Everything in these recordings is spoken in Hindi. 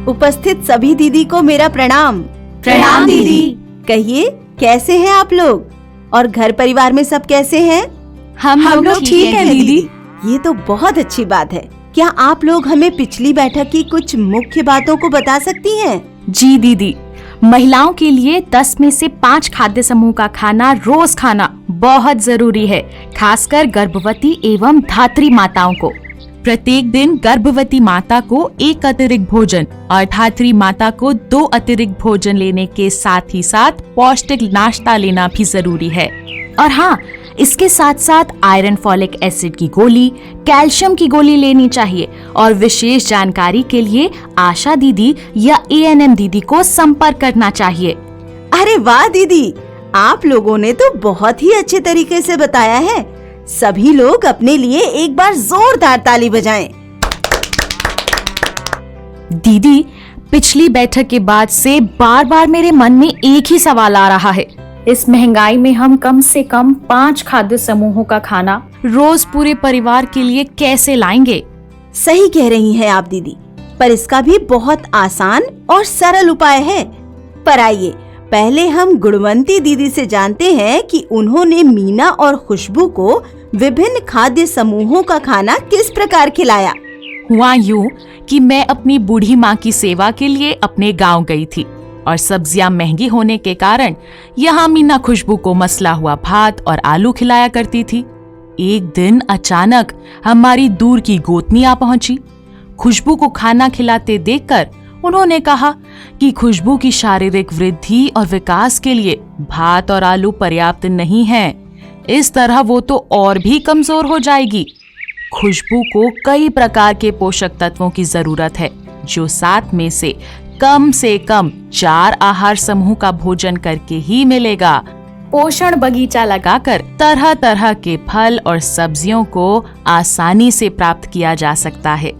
उपस्थित सभी दीदी को मेरा प्रणाम। प्रणाम दीदी। कहिए, कैसे हैं आप लोग और घर परिवार में सब कैसे हैं? हम लोग ठीक हैं दीदी। ये तो बहुत अच्छी बात है। क्या आप लोग हमें पिछली बैठक की कुछ मुख्य बातों को बता सकती हैं? जी दीदी, महिलाओं के लिए 10 में से 5 खाद्य समूह का खाना रोज खाना बहुत जरूरी है, खासकर गर्भवती एवं धात्री माताओं को। प्रत्येक दिन गर्भवती माता को 1 अतिरिक्त भोजन और धात्री माता को 2 अतिरिक्त भोजन लेने के साथ ही साथ पौष्टिक नाश्ता लेना भी जरूरी है। और हाँ, इसके साथ साथ आयरन, फॉलिक एसिड की गोली, कैल्शियम की गोली लेनी चाहिए। और विशेष जानकारी के लिए आशा दीदी या ANM दीदी को संपर्क करना चाहिए। अरे वाह दीदी, आप लोगों ने तो बहुत ही अच्छे तरीके से बताया है। सभी लोग अपने लिए एक बार जोरदार ताली बजाएं। दीदी, पिछली बैठक के बाद से बार बार मेरे मन में एक ही सवाल आ रहा है। इस महंगाई में हम कम से कम 5 खाद्य समूहों का खाना रोज पूरे परिवार के लिए कैसे लाएंगे? सही कह रही हैं आप दीदी, पर इसका भी बहुत आसान और सरल उपाय है। पर आइए, पहले हम गुणवंती दीदी से जानते हैं कि उन्होंने मीना और खुशबू को विभिन्न खाद्य समूहों का खाना किस प्रकार खिलाया। हुआ यूं कि मैं अपनी बूढ़ी माँ की सेवा के लिए अपने गांव गई थी और सब्जियां महंगी होने के कारण यहाँ मीना खुशबू को मसला हुआ भात और आलू खिलाया करती थी। एक दिन अचानक हमारी दूर की गोतनी आ पहुंची। खुशबू को खाना खिलाते देखकर उन्होंने कहा कि खुशबू की शारीरिक वृद्धि और विकास के लिए भात और आलू पर्याप्त नहीं है। इस तरह वो तो और भी कमजोर हो जाएगी। खुशबू को कई प्रकार के पोषक तत्वों की जरूरत है, जो 7 में से कम 4 आहार समूह का भोजन करके ही मिलेगा। पोषण बगीचा लगाकर तरह तरह के फल और सब्जियों को आसानी से प्राप्त किया जा सकता है।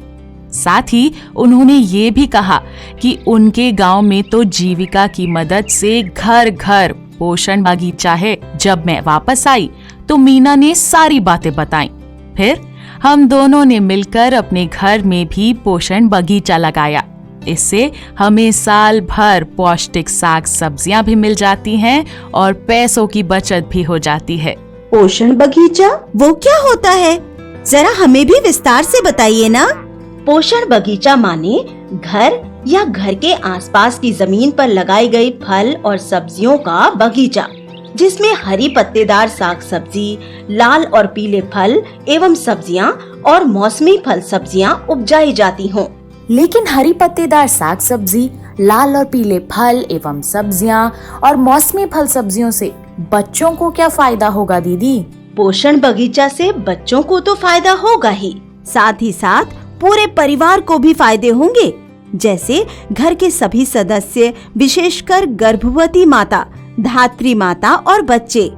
साथ ही उन्होंने ये भी कहा कि उनके गांव में तो जीविका की मदद से घर घर पोषण बगीचा है। जब मैं वापस आई तो मीना ने सारी बातें बताई। फिर हम दोनों ने मिलकर अपने घर में भी पोषण बगीचा लगाया। इससे हमें साल भर पौष्टिक साग सब्जियां भी मिल जाती हैं और पैसों की बचत भी हो जाती है। पोषण बगीचा वो क्या होता है? जरा हमें भी विस्तार से बताइए ना। पोषण बगीचा माने घर या घर के आसपास की जमीन पर लगाई गई फल और सब्जियों का बगीचा, जिसमें हरी पत्तेदार साग सब्जी, लाल और पीले फल एवं सब्जियां और मौसमी फल सब्जियां उपजाई जाती हों। लेकिन हरी पत्तेदार साग सब्जी, लाल और पीले फल एवं सब्जियां और मौसमी फल सब्जियों से बच्चों को क्या फायदा होगा दीदी? पोषण बगीचा से बच्चों को तो फायदा होगा ही, साथ ही साथ पूरे परिवार को भी फायदे होंगे। जैसे घर के सभी सदस्य, विशेषकर गर्भवती माता, धात्री माता और बच्चे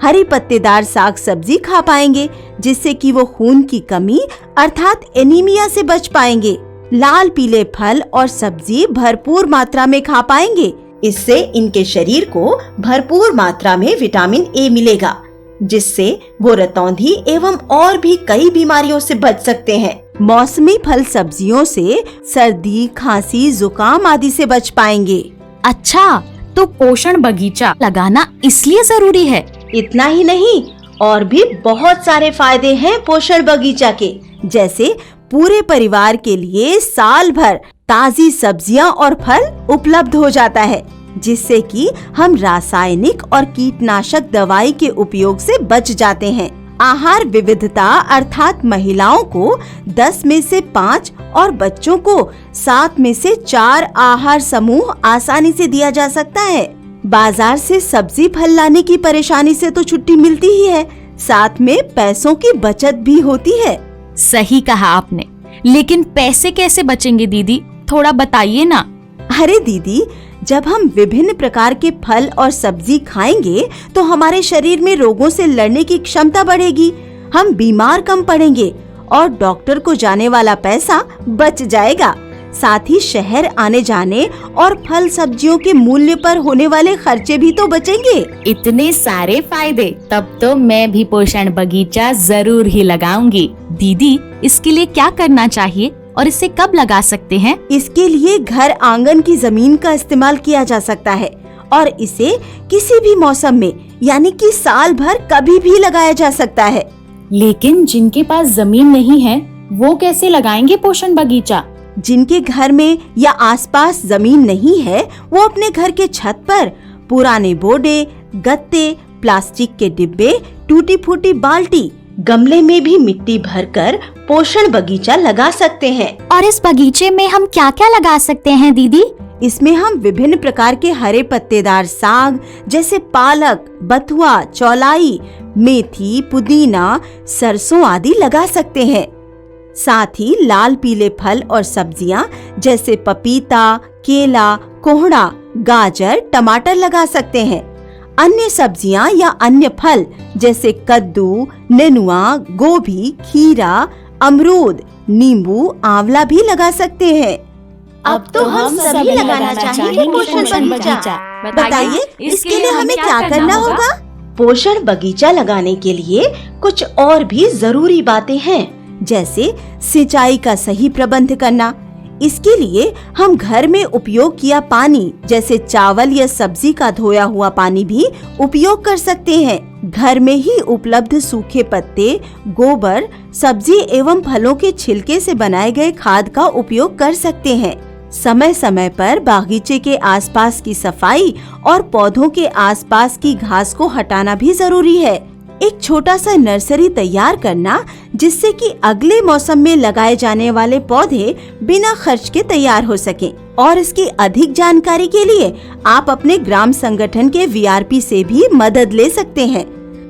हरी पत्तेदार साग सब्जी खा पाएंगे, जिससे कि वो खून की कमी अर्थात एनीमिया से बच पाएंगे। लाल पीले फल और सब्जी भरपूर मात्रा में खा पाएंगे। इससे इनके शरीर को भरपूर मात्रा में विटामिन ए मिलेगा, जिससे वो रतौंधी एवं और भी कई बीमारियों से बच सकते हैं। मौसमी फल सब्जियों से सर्दी, खांसी, जुकाम आदि से बच पाएंगे। अच्छा, तो पोषण बगीचा लगाना इसलिए जरूरी है? इतना ही नहीं, और भी बहुत सारे फायदे हैं पोषण बगीचा के। जैसे पूरे परिवार के लिए साल भर ताजी सब्जियां और फल उपलब्ध हो जाता है, जिससे कि हम रासायनिक और कीटनाशक दवाई के उपयोग से बच जाते हैं। आहार विविधता अर्थात महिलाओं को 10 में से 5 और बच्चों को 7 में से 4 आहार समूह आसानी से दिया जा सकता है। बाजार से सब्जी फल लाने की परेशानी से तो छुट्टी मिलती ही है, साथ में पैसों की बचत भी होती है। सही कहा आपने, लेकिन पैसे कैसे बचेंगे दीदी? थोड़ा बताइए ना। अरे दीदी, जब हम विभिन्न प्रकार के फल और सब्जी खाएंगे तो हमारे शरीर में रोगों से लड़ने की क्षमता बढ़ेगी, हम बीमार कम पड़ेंगे और डॉक्टर को जाने वाला पैसा बच जाएगा। साथ ही शहर आने जाने और फल सब्जियों के मूल्य पर होने वाले खर्चे भी तो बचेंगे। इतने सारे फायदे, तब तो मैं भी पोषण बगीचा जरूर ही लगाऊंगी। दीदी, इसके लिए क्या करना चाहिए और इसे कब लगा सकते हैं? इसके लिए घर आंगन की जमीन का इस्तेमाल किया जा सकता है और इसे किसी भी मौसम में यानी कि साल भर कभी भी लगाया जा सकता है। लेकिन जिनके पास जमीन नहीं है वो कैसे लगाएंगे पोषण बगीचा? जिनके घर में या आसपास जमीन नहीं है वो अपने घर के छत पर पुराने बोडे, गत्ते, प्लास्टिक के डिब्बे, टूटी फूटी बाल्टी, गमले में भी मिट्टी भरकर पोषण बगीचा लगा सकते हैं। और इस बगीचे में हम क्या क्या लगा सकते हैं दीदी? इसमें हम विभिन्न प्रकार के हरे पत्तेदार साग जैसे पालक, बथुआ, चौलाई, मेथी, पुदीना, सरसों आदि लगा सकते हैं। साथ ही लाल पीले फल और सब्जियां जैसे पपीता, केला, कोहड़ा, गाजर, टमाटर लगा सकते हैं। अन्य सब्जियां या अन्य फल जैसे कद्दू, नेनुआ, गोभी, खीरा, अमरूद, नींबू, आंवला भी लगा सकते हैं। अब तो हम सभी लगाना चाहेंगे पोषण बगीचा। बताइए इसके लिए हमें क्या करना होगा? पोषण बगीचा लगाने के लिए कुछ और भी जरूरी बातें हैं, जैसे सिंचाई का सही प्रबंध करना। इसके लिए हम घर में उपयोग किया पानी जैसे चावल या सब्जी का धोया हुआ पानी भी उपयोग कर सकते हैं। घर में ही उपलब्ध सूखे पत्ते, गोबर, सब्जी एवं फलों के छिलके से बनाए गए खाद का उपयोग कर सकते हैं। समय समय पर बागीचे के आसपास की सफाई और पौधों के आसपास की घास को हटाना भी जरूरी है। एक छोटा सा नर्सरी तैयार करना जिससे कि अगले मौसम में लगाए जाने वाले पौधे बिना खर्च के तैयार हो सकें। और इसकी अधिक जानकारी के लिए आप अपने ग्राम संगठन के वीआरपी से भी मदद ले सकते हैं।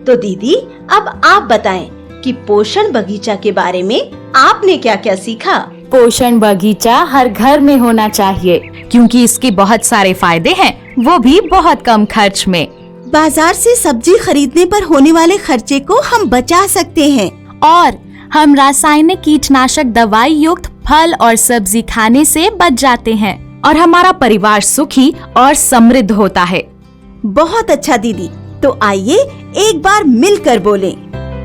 तो दीदी अब आप बताएं कि पोषण बगीचा के बारे में आपने क्या क्या सीखा? पोषण बगीचा हर घर में होना चाहिए क्योंकि इसके बहुत सारे फायदे हैं, वो भी बहुत कम खर्च में। बाजार से सब्जी खरीदने पर होने वाले खर्चे को हम बचा सकते हैं और हम रासायनिक कीटनाशक दवाई युक्त फल और सब्जी खाने से बच जाते हैं और हमारा परिवार सुखी और समृद्ध होता है। बहुत अच्छा दीदी, तो आइए एक बार मिलकर बोलें,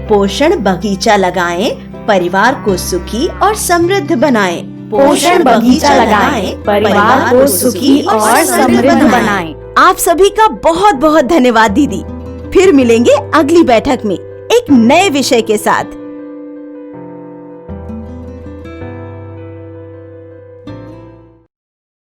पोषण बगीचा लगाएं, परिवार को सुखी और समृद्ध बनाएं। पोषण बगीचा लगाएं, परिवार को सुखी और समृद्ध बनाएं। आप सभी का बहुत बहुत धन्यवाद दीदी। फिर मिलेंगे अगली बैठक में एक नए विषय के साथ।